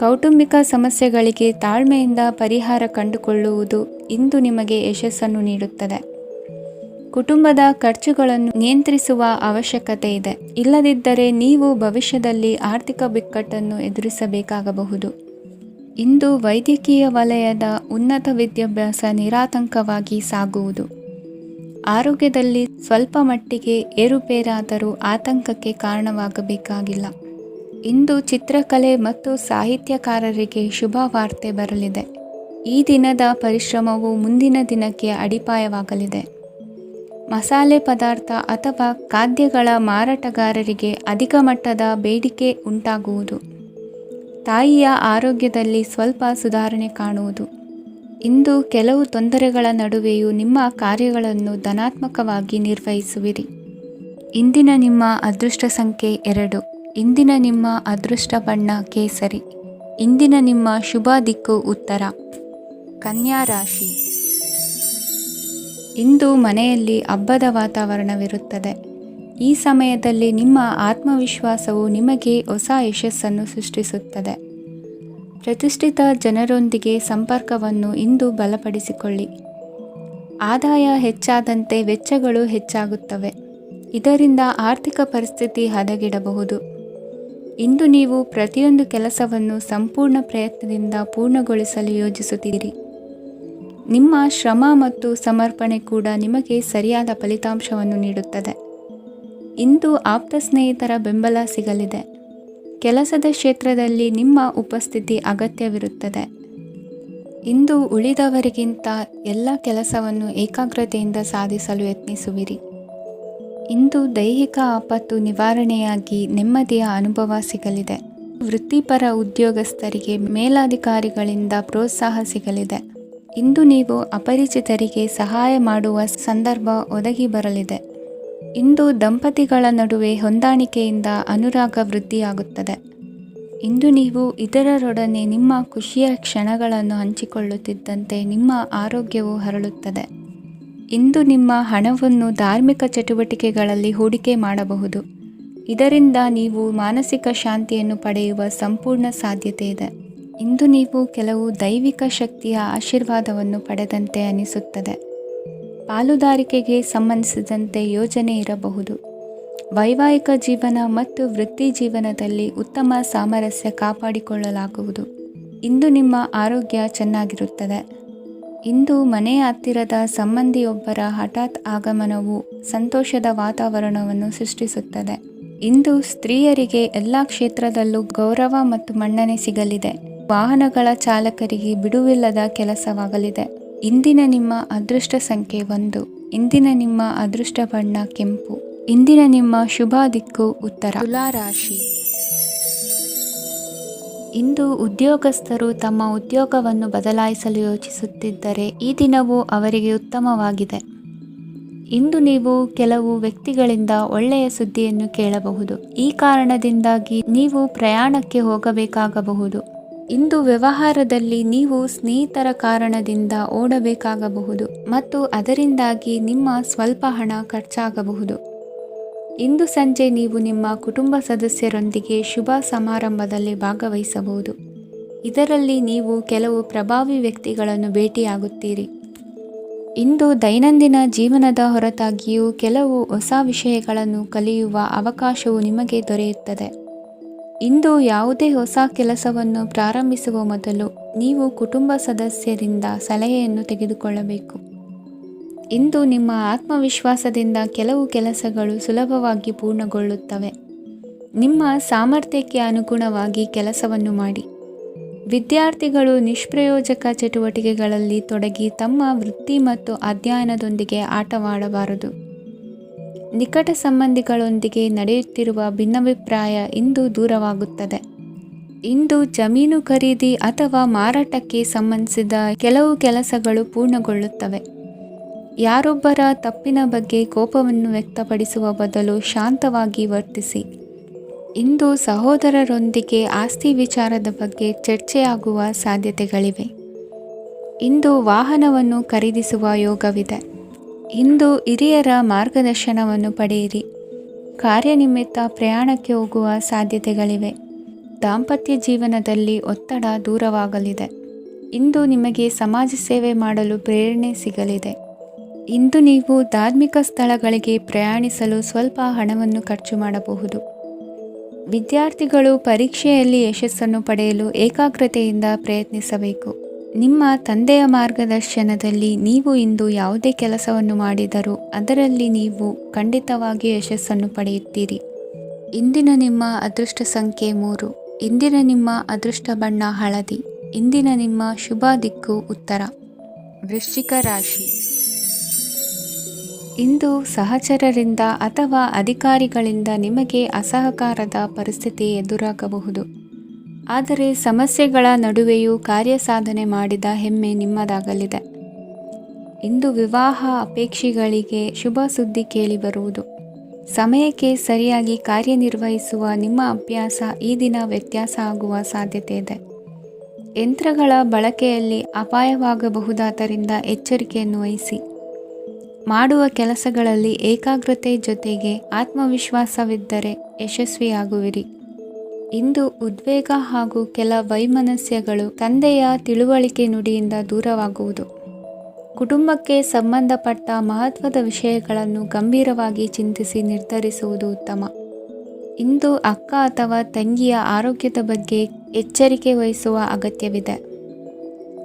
ಕೌಟುಂಬಿಕ ಸಮಸ್ಯೆಗಳಿಗೆ ತಾಳ್ಮೆಯಿಂದ ಪರಿಹಾರ ಕಂಡುಕೊಳ್ಳುವುದು ಇಂದು ನಿಮಗೆ ಯಶಸ್ಸನ್ನು ನೀಡುತ್ತದೆ. ಕುಟುಂಬದ ಖರ್ಚುಗಳನ್ನು ನಿಯಂತ್ರಿಸುವ ಅವಶ್ಯಕತೆ ಇದೆ. ಇಲ್ಲದಿದ್ದರೆ ನೀವು ಭವಿಷ್ಯದಲ್ಲಿ ಆರ್ಥಿಕ ಬಿಕ್ಕಟ್ಟನ್ನು ಎದುರಿಸಬೇಕಾಗಬಹುದು. ಇಂದು ವೈದ್ಯಕೀಯ ವಲಯದ ಉನ್ನತ ವಿದ್ಯಾಭ್ಯಾಸ ನಿರಾತಂಕವಾಗಿ ಸಾಗುವುದು. ಆರೋಗ್ಯದಲ್ಲಿ ಸ್ವಲ್ಪ ಮಟ್ಟಿಗೆ ಏರುಪೇರಾದರೂ ಆತಂಕಕ್ಕೆ ಕಾರಣವಾಗಬೇಕಾಗಿಲ್ಲ. ಇಂದು ಚಿತ್ರಕಲೆ ಮತ್ತು ಸಾಹಿತ್ಯಕಾರರಿಗೆ ಶುಭ ವಾರ್ತೆ ಬರಲಿದೆ. ಈ ದಿನದ ಪರಿಶ್ರಮವು ಮುಂದಿನ ದಿನಕ್ಕೆ ಅಡಿಪಾಯವಾಗಲಿದೆ. ಮಸಾಲೆ ಪದಾರ್ಥ ಅಥವಾ ಖಾದ್ಯಗಳ ಮಾರಾಟಗಾರರಿಗೆ ಅಧಿಕ ಮಟ್ಟದ ಬೇಡಿಕೆ ಉಂಟಾಗುವುದು. ತಾಯಿಯ ಆರೋಗ್ಯದಲ್ಲಿ ಸ್ವಲ್ಪ ಸುಧಾರಣೆ ಕಾಣುವುದು. ಇಂದು ಕೆಲವು ತೊಂದರೆಗಳ ನಡುವೆಯೂ ನಿಮ್ಮ ಕಾರ್ಯಗಳನ್ನು ಧನಾತ್ಮಕವಾಗಿ ನಿರ್ವಹಿಸುವಿರಿ. ಇಂದಿನ ನಿಮ್ಮ ಅದೃಷ್ಟ ಸಂಖ್ಯೆ 2. ಇಂದಿನ ನಿಮ್ಮ ಅದೃಷ್ಟ ಬಣ್ಣ ಕೇಸರಿ. ಇಂದಿನ ನಿಮ್ಮ ಶುಭ ದಿಕ್ಕು ಉತ್ತರ. ಕನ್ಯಾ ರಾಶಿ. ಇಂದು ಮನೆಯಲ್ಲಿ ಹಬ್ಬದ ವಾತಾವರಣವಿರುತ್ತದೆ. ಈ ಸಮಯದಲ್ಲಿ ನಿಮ್ಮ ಆತ್ಮವಿಶ್ವಾಸವು ನಿಮಗೆ ಹೊಸ ಯಶಸ್ಸನ್ನು ಸೃಷ್ಟಿಸುತ್ತದೆ. ಪ್ರತಿಷ್ಠಿತ ಜನರೊಂದಿಗೆ ಸಂಪರ್ಕವನ್ನು ಇಂದು ಬಲಪಡಿಸಿಕೊಳ್ಳಿ. ಆದಾಯ ಹೆಚ್ಚಾದಂತೆ ವೆಚ್ಚಗಳು ಹೆಚ್ಚಾಗುತ್ತವೆ. ಇದರಿಂದ ಆರ್ಥಿಕ ಪರಿಸ್ಥಿತಿ ಹದಗೆಡಬಹುದು. ಇಂದು ನೀವು ಪ್ರತಿಯೊಂದು ಕೆಲಸವನ್ನು ಸಂಪೂರ್ಣ ಪ್ರಯತ್ನದಿಂದ ಪೂರ್ಣಗೊಳಿಸಲು ಯೋಜಿಸುತ್ತೀರಿ. ನಿಮ್ಮ ಶ್ರಮ ಮತ್ತು ಸಮರ್ಪಣೆ ಕೂಡ ನಿಮಗೆ ಸರಿಯಾದ ಫಲಿತಾಂಶವನ್ನು ನೀಡುತ್ತದೆ. ಇಂದು ಆಪ್ತ ಸ್ನೇಹಿತರ ಬೆಂಬಲ ಸಿಗಲಿದೆ. ಕೆಲಸದ ಕ್ಷೇತ್ರದಲ್ಲಿ ನಿಮ್ಮ ಉಪಸ್ಥಿತಿ ಅಗತ್ಯವಿರುತ್ತದೆ. ಇಂದು ಉಳಿದವರಿಗಿಂತ ಎಲ್ಲ ಕೆಲಸವನ್ನು ಏಕಾಗ್ರತೆಯಿಂದ ಸಾಧಿಸಲು ಯತ್ನಿಸುವಿರಿ. ಇಂದು ದೈಹಿಕ ಆಪತ್ತು ನಿವಾರಣೆಯಾಗಿ ನೆಮ್ಮದಿಯ ಅನುಭವ ಸಿಗಲಿದೆ. ವೃತ್ತಿಪರ ಉದ್ಯೋಗಸ್ಥರಿಗೆ ಮೇಲಾಧಿಕಾರಿಗಳಿಂದ ಪ್ರೋತ್ಸಾಹ ಸಿಗಲಿದೆ. ಇಂದು ನೀವು ಅಪರಿಚಿತರಿಗೆ ಸಹಾಯ ಮಾಡುವ ಸಂದರ್ಭ ಒದಗಿ ಬರಲಿದೆ. ಇಂದು ದಂಪತಿಗಳ ನಡುವೆ ಹೊಂದಾಣಿಕೆಯಿಂದ ಅನುರಾಗ ವೃದ್ಧಿಯಾಗುತ್ತದೆ. ಇಂದು ನೀವು ಇತರರೊಡನೆ ನಿಮ್ಮ ಖುಷಿಯ ಕ್ಷಣಗಳನ್ನು ಹಂಚಿಕೊಳ್ಳುತ್ತಿದ್ದಂತೆ ನಿಮ್ಮ ಆರೋಗ್ಯವು ಹರಳುತ್ತದೆ. ಇಂದು ನಿಮ್ಮ ಹಣವನ್ನು ಧಾರ್ಮಿಕ ಚಟುವಟಿಕೆಗಳಲ್ಲಿ ಹೂಡಿಕೆ ಮಾಡಬಹುದು. ಇದರಿಂದ ನೀವು ಮಾನಸಿಕ ಶಾಂತಿಯನ್ನು ಪಡೆಯುವ ಸಂಪೂರ್ಣ ಸಾಧ್ಯತೆ ಇದೆ. ಇಂದು ನೀವು ಕೆಲವು ದೈವಿಕ ಶಕ್ತಿಯ ಆಶೀರ್ವಾದವನ್ನು ಪಡೆದಂತೆ ಅನಿಸುತ್ತದೆ. ಪಾಲುದಾರಿಕೆಗೆ ಸಂಬಂಧಿಸಿದಂತೆ ಯೋಜನೆ ಇರಬಹುದು. ವೈವಾಹಿಕ ಜೀವನ ಮತ್ತು ವೃತ್ತಿ ಜೀವನದಲ್ಲಿ ಉತ್ತಮ ಸಾಮರಸ್ಯ ಕಾಪಾಡಿಕೊಳ್ಳಲಾಗುವುದು. ಇಂದು ನಿಮ್ಮ ಆರೋಗ್ಯ ಚೆನ್ನಾಗಿರುತ್ತದೆ. ಇಂದು ಮನೆಯ ಹತ್ತಿರದ ಸಂಬಂಧಿಯೊಬ್ಬರ ಹಠಾತ್ ಆಗಮನವು ಸಂತೋಷದ ವಾತಾವರಣವನ್ನು ಸೃಷ್ಟಿಸುತ್ತದೆ. ಇಂದು ಸ್ತ್ರೀಯರಿಗೆ ಎಲ್ಲ ಕ್ಷೇತ್ರದಲ್ಲೂ ಗೌರವ ಮತ್ತು ಮನ್ನಣೆ ಸಿಗಲಿದೆ. ವಾಹನಗಳ ಚಾಲಕರಿಗೆ ಬಿಡುವಿಲ್ಲದ ಕೆಲಸವಾಗಲಿದೆ. ಇಂದಿನ ನಿಮ್ಮ ಅದೃಷ್ಟ ಸಂಖ್ಯೆ 1. ಇಂದಿನ ನಿಮ್ಮ ಅದೃಷ್ಟ ಬಣ್ಣ ಕೆಂಪು. ಇಂದಿನ ನಿಮ್ಮ ಶುಭ ದಿಕ್ಕು ಉತ್ತರ. ತುಲಾ ರಾಶಿ. ಇಂದು ಉದ್ಯೋಗಸ್ಥರು ತಮ್ಮ ಉದ್ಯೋಗವನ್ನು ಬದಲಾಯಿಸಲು ಯೋಚಿಸುತ್ತಿದ್ದರೆ ಈ ದಿನವೂ ಅವರಿಗೆ ಉತ್ತಮವಾಗಿದೆ. ಇಂದು ನೀವು ಕೆಲವು ವ್ಯಕ್ತಿಗಳಿಂದ ಒಳ್ಳೆಯ ಸುದ್ದಿಯನ್ನು ಕೇಳಬಹುದು. ಈ ಕಾರಣದಿಂದಾಗಿ ನೀವು ಪ್ರಯಾಣಕ್ಕೆ ಹೋಗಬೇಕಾಗಬಹುದು. ಇಂದು ವ್ಯವಹಾರದಲ್ಲಿ ನೀವು ಸ್ನೇಹಿತರ ಕಾರಣದಿಂದ ಓಡಬೇಕಾಗಬಹುದು ಮತ್ತು ಅದರಿಂದಾಗಿ ನಿಮ್ಮ ಸ್ವಲ್ಪ ಹಣ ಖರ್ಚಾಗಬಹುದು. ಇಂದು ಸಂಜೆ ನೀವು ನಿಮ್ಮ ಕುಟುಂಬ ಸದಸ್ಯರೊಂದಿಗೆ ಶುಭ ಸಮಾರಂಭದಲ್ಲಿ ಭಾಗವಹಿಸಬಹುದು. ಇದರಲ್ಲಿ ನೀವು ಕೆಲವು ಪ್ರಭಾವಿ ವ್ಯಕ್ತಿಗಳನ್ನು ಭೇಟಿಯಾಗುತ್ತೀರಿ. ಇಂದು ದೈನಂದಿನ ಜೀವನದ ಹೊರತಾಗಿಯೂ ಕೆಲವು ಹೊಸ ವಿಷಯಗಳನ್ನು ಕಲಿಯುವ ಅವಕಾಶವು ನಿಮಗೆ ದೊರೆಯುತ್ತದೆ. ಇಂದು ಯಾವುದೇ ಹೊಸ ಕೆಲಸವನ್ನು ಪ್ರಾರಂಭಿಸುವ ಮೊದಲು ನೀವು ಕುಟುಂಬ ಸದಸ್ಯರಿಂದ ಸಲಹೆಯನ್ನು ತೆಗೆದುಕೊಳ್ಳಬೇಕು. ಇಂದು ನಿಮ್ಮ ಆತ್ಮವಿಶ್ವಾಸದಿಂದ ಕೆಲವು ಕೆಲಸಗಳು ಸುಲಭವಾಗಿ ಪೂರ್ಣಗೊಳ್ಳುತ್ತವೆ. ನಿಮ್ಮ ಸಾಮರ್ಥ್ಯಕ್ಕೆ ಅನುಗುಣವಾಗಿ ಕೆಲಸವನ್ನು ಮಾಡಿ. ವಿದ್ಯಾರ್ಥಿಗಳು ನಿಷ್ಪ್ರಯೋಜಕ ಚಟುವಟಿಕೆಗಳಲ್ಲಿ ತೊಡಗಿ ತಮ್ಮ ವೃತ್ತಿ ಮತ್ತು ಅಧ್ಯಯನದೊಂದಿಗೆ ಆಟವಾಡಬಾರದು. ನಿಕಟ ಸಂಬಂಧಿಗಳೊಂದಿಗೆ ನಡೆಯುತ್ತಿರುವ ಭಿನ್ನಾಭಿಪ್ರಾಯ ಇಂದು ದೂರವಾಗುತ್ತದೆ. ಇಂದು ಜಮೀನು ಖರೀದಿ ಅಥವಾ ಮಾರಾಟಕ್ಕೆ ಸಂಬಂಧಿಸಿದ ಕೆಲವು ಕೆಲಸಗಳು ಪೂರ್ಣಗೊಳ್ಳುತ್ತವೆ. ಯಾರೊಬ್ಬರ ತಪ್ಪಿನ ಬಗ್ಗೆ ಕೋಪವನ್ನು ವ್ಯಕ್ತಪಡಿಸುವ ಬದಲು ಶಾಂತವಾಗಿ ವರ್ತಿಸಿ. ಇಂದು ಸಹೋದರರೊಂದಿಗೆ ಆಸ್ತಿ ವಿಚಾರದ ಬಗ್ಗೆ ಚರ್ಚೆಯಾಗುವ ಸಾಧ್ಯತೆಗಳಿವೆ. ಇಂದು ವಾಹನವನ್ನು ಖರೀದಿಸುವ ಯೋಗವಿದೆ. ಇಂದು ಹಿರಿಯರ ಮಾರ್ಗದರ್ಶನವನ್ನು ಪಡೆಯಿರಿ. ಕಾರ್ಯನಿಮಿತ್ತ ಪ್ರಯಾಣಕ್ಕೆ ಹೋಗುವ ಸಾಧ್ಯತೆಗಳಿವೆ. ದಾಂಪತ್ಯ ಜೀವನದಲ್ಲಿ ಒತ್ತಡ ದೂರವಾಗಲಿದೆ. ಇಂದು ನಿಮಗೆ ಸಮಾಜ ಸೇವೆ ಮಾಡಲು ಪ್ರೇರಣೆ ಸಿಗಲಿದೆ. ಇಂದು ನೀವು ಧಾರ್ಮಿಕ ಸ್ಥಳಗಳಿಗೆ ಪ್ರಯಾಣಿಸಲು ಸ್ವಲ್ಪ ಹಣವನ್ನು ಖರ್ಚು ಮಾಡಬಹುದು. ವಿದ್ಯಾರ್ಥಿಗಳು ಪರೀಕ್ಷೆಯಲ್ಲಿ ಯಶಸ್ಸನ್ನು ಪಡೆಯಲು ಏಕಾಗ್ರತೆಯಿಂದ ಪ್ರಯತ್ನಿಸಬೇಕು. ನಿಮ್ಮ ತಂದೆಯ ಮಾರ್ಗದರ್ಶನದಲ್ಲಿ ನೀವು ಇಂದು ಯಾವುದೇ ಕೆಲಸವನ್ನು ಮಾಡಿದರೂ ಅದರಲ್ಲಿ ನೀವು ಖಂಡಿತವಾಗಿ ಯಶಸ್ಸನ್ನು ಪಡೆಯುತ್ತೀರಿ. ಇಂದಿನ ನಿಮ್ಮ ಅದೃಷ್ಟ ಸಂಖ್ಯೆ 3. ಇಂದಿನ ನಿಮ್ಮ ಅದೃಷ್ಟ ಬಣ್ಣ ಹಳದಿ. ಇಂದಿನ ನಿಮ್ಮ ಶುಭ ದಿಕ್ಕು ಉತ್ತರ. ವೃಶ್ಚಿಕ ರಾಶಿ. ಇಂದು ಸಹಚರರಿಂದ ಅಥವಾ ಅಧಿಕಾರಿಗಳಿಂದ ನಿಮಗೆ ಅಸಹಕಾರದ ಪರಿಸ್ಥಿತಿ ಎದುರಾಗಬಹುದು. ಆದರೆ ಸಮಸ್ಯೆಗಳ ನಡುವೆಯೂ ಕಾರ್ಯಸಾಧನೆ ಮಾಡಿದ ಹೆಮ್ಮೆ ನಿಮ್ಮದಾಗಲಿದೆ. ಇಂದು ವಿವಾಹ ಅಪೇಕ್ಷಿಗಳಿಗೆ ಶುಭ ಸುದ್ದಿ ಕೇಳಿಬರುವುದು. ಸಮಯಕ್ಕೆ ಸರಿಯಾಗಿ ಕಾರ್ಯನಿರ್ವಹಿಸುವ ನಿಮ್ಮ ಅಭ್ಯಾಸ ಈ ದಿನ ವ್ಯತ್ಯಾಸ ಆಗುವ ಸಾಧ್ಯತೆ ಇದೆ. ಯಂತ್ರಗಳ ಬಳಕೆಯಲ್ಲಿ ಅಪಾಯವಾಗಬಹುದಾದ್ದರಿಂದ ಎಚ್ಚರಿಕೆಯನ್ನು ವಹಿಸಿ. ಮಾಡುವ ಕೆಲಸಗಳಲ್ಲಿ ಏಕಾಗ್ರತೆ ಜೊತೆಗೆ ಆತ್ಮವಿಶ್ವಾಸವಿದ್ದರೆ ಯಶಸ್ವಿಯಾಗುವಿರಿ. ಇಂದು ಉದ್ವೇಗ ಹಾಗೂ ಕೆಲ ವೈಮನಸ್ಯಗಳು ತಂದೆಯ ತಿಳುವಳಿಕೆ ನುಡಿಯಿಂದ ದೂರವಾಗುವುದು. ಕುಟುಂಬಕ್ಕೆ ಸಂಬಂಧಪಟ್ಟ ಮಹತ್ವದ ವಿಷಯಗಳನ್ನು ಗಂಭೀರವಾಗಿ ಚಿಂತಿಸಿ ನಿರ್ಧರಿಸುವುದು ಉತ್ತಮ. ಇಂದು ಅಕ್ಕ ಅಥವಾ ತಂಗಿಯ ಆರೋಗ್ಯದ ಬಗ್ಗೆ ಎಚ್ಚರಿಕೆ ವಹಿಸುವ ಅಗತ್ಯವಿದೆ.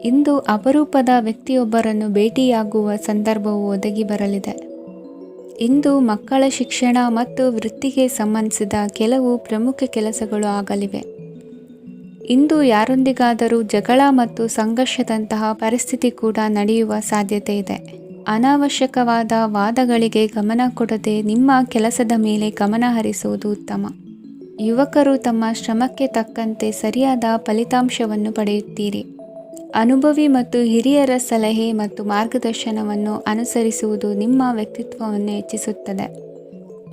ಇಂದು ಅಪರೂಪದ ವ್ಯಕ್ತಿಯೊಬ್ಬರನ್ನು ಭೇಟಿಯಾಗುವ ಸಂದರ್ಭವು ಒದಗಿ ಬರಲಿದೆ. ಇಂದು ಮಕ್ಕಳ ಶಿಕ್ಷಣ ಮತ್ತು ವೃತ್ತಿಗೆ ಸಂಬಂಧಿಸಿದ ಕೆಲವು ಪ್ರಮುಖ ಕೆಲಸಗಳು ಆಗಲಿವೆ. ಇಂದು ಯಾರೊಂದಿಗಾದರೂ ಜಗಳ ಮತ್ತು ಸಂಘರ್ಷದಂತಹ ಪರಿಸ್ಥಿತಿ ಕೂಡ ನಡೆಯುವ ಸಾಧ್ಯತೆ ಇದೆ. ಅನಾವಶ್ಯಕವಾದ ವಾದಗಳಿಗೆ ಗಮನ ಕೊಡದೆ ನಿಮ್ಮ ಕೆಲಸದ ಮೇಲೆ ಗಮನ ಹರಿಸುವುದು ಉತ್ತಮ. ಯುವಕರು ತಮ್ಮ ಶ್ರಮಕ್ಕೆ ತಕ್ಕಂತೆ ಸರಿಯಾದ ಫಲಿತಾಂಶವನ್ನು ಪಡೆಯುತ್ತೀರಿ. ಅನುಭವಿ ಮತ್ತು ಹಿರಿಯರ ಸಲಹೆ ಮತ್ತು ಮಾರ್ಗದರ್ಶನವನ್ನು ಅನುಸರಿಸುವುದು ನಿಮ್ಮ ವ್ಯಕ್ತಿತ್ವವನ್ನು ಹೆಚ್ಚಿಸುತ್ತದೆ.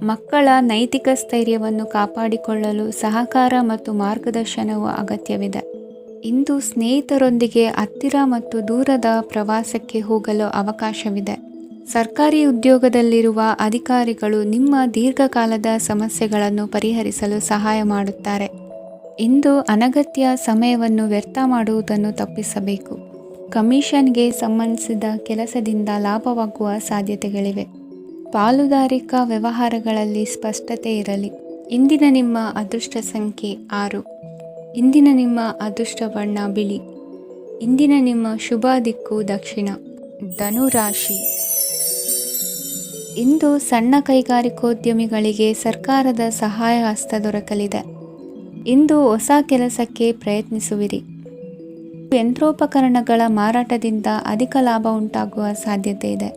ಮಕ್ಕಳ ನೈತಿಕ ಸ್ಥೈರ್ಯವನ್ನು ಕಾಪಾಡಿಕೊಳ್ಳಲು ಸಹಕಾರ ಮತ್ತು ಮಾರ್ಗದರ್ಶನವು ಅಗತ್ಯವಿದೆ. ಇಂದು ಸ್ನೇಹಿತರೊಂದಿಗೆ ಹತ್ತಿರ ಮತ್ತು ದೂರದ ಪ್ರವಾಸಕ್ಕೆ ಹೋಗಲು ಅವಕಾಶವಿದೆ. ಸರ್ಕಾರಿ ಉದ್ಯೋಗದಲ್ಲಿರುವ ಅಧಿಕಾರಿಗಳು ನಿಮ್ಮ ದೀರ್ಘಕಾಲದ ಸಮಸ್ಯೆಗಳನ್ನು ಪರಿಹರಿಸಲು ಸಹಾಯ ಮಾಡುತ್ತಾರೆ. ಇಂದು ಅನಗತ್ಯ ಸಮಯವನ್ನು ವ್ಯರ್ಥ ಮಾಡುವುದನ್ನು ತಪ್ಪಿಸಬೇಕು. ಕಮಿಷನ್ಗೆ ಸಂಬಂಧಿಸಿದ ಕೆಲಸದಿಂದ ಲಾಭವಾಗುವ ಸಾಧ್ಯತೆಗಳಿವೆ. ಪಾಲುದಾರಿಕಾ ವ್ಯವಹಾರಗಳಲ್ಲಿ ಸ್ಪಷ್ಟತೆ ಇರಲಿ. ಇಂದಿನ ನಿಮ್ಮ ಅದೃಷ್ಟ ಸಂಖ್ಯೆ 6. ಇಂದಿನ ನಿಮ್ಮ ಅದೃಷ್ಟ ಬಣ್ಣ ಬಿಳಿ. ಇಂದಿನ ನಿಮ್ಮ ಶುಭ ದಿಕ್ಕು ದಕ್ಷಿಣ. ಧನುರಾಶಿ. ಇಂದು ಸಣ್ಣ ಕೈಗಾರಿಕೋದ್ಯಮಿಗಳಿಗೆ ಸರ್ಕಾರದ ಸಹಾಯ ಹಸ್ತ ದೊರಕಲಿದೆ. ಇಂದು ಹೊಸ ಕೆಲಸಕ್ಕೆ ಪ್ರಯತ್ನಿಸುವಿರಿ. ಯಂತ್ರೋಪಕರಣಗಳ ಮಾರಾಟದಿಂದ ಅಧಿಕ ಲಾಭ ಉಂಟಾಗುವ ಸಾಧ್ಯತೆ ಇದೆ.